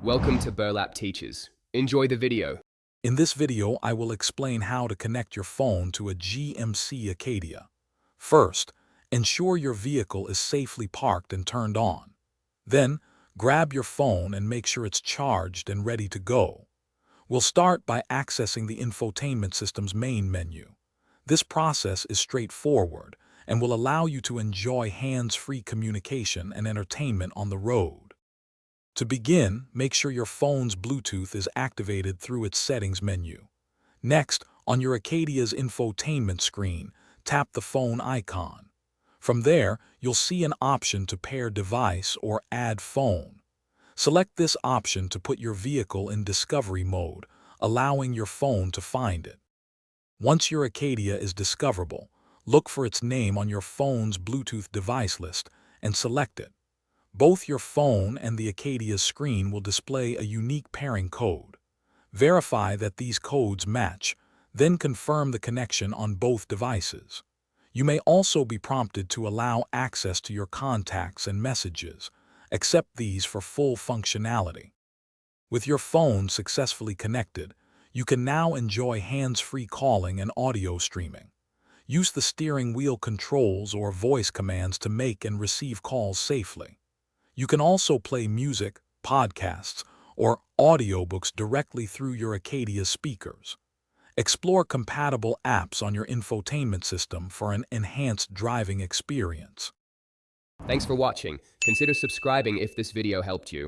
Welcome to Burlap Teachers. Enjoy the video. In this video, I will explain how to connect your phone to a GMC Acadia. First, ensure your vehicle is safely parked and turned on. Then, grab your phone and make sure it's charged and ready to go. We'll start by accessing the infotainment system's main menu. This process is straightforward and will allow you to enjoy hands-free communication and entertainment on the road. To begin, make sure your phone's Bluetooth is activated through its settings menu. Next, on your Acadia's infotainment screen, tap the phone icon. From there, you'll see an option to pair device or add phone. Select this option to put your vehicle in discovery mode, allowing your phone to find it. Once your Acadia is discoverable, look for its name on your phone's Bluetooth device list and select it. Both your phone and the Acadia's screen will display a unique pairing code. Verify that these codes match, then confirm the connection on both devices. You may also be prompted to allow access to your contacts and messages. Accept these for full functionality. With your phone successfully connected, you can now enjoy hands-free calling and audio streaming. Use the steering wheel controls or voice commands to make and receive calls safely. You can also play music, podcasts, or audiobooks directly through your Acadia speakers. Explore compatible apps on your infotainment system for an enhanced driving experience. Thanks for watching. Consider subscribing if this video helped you.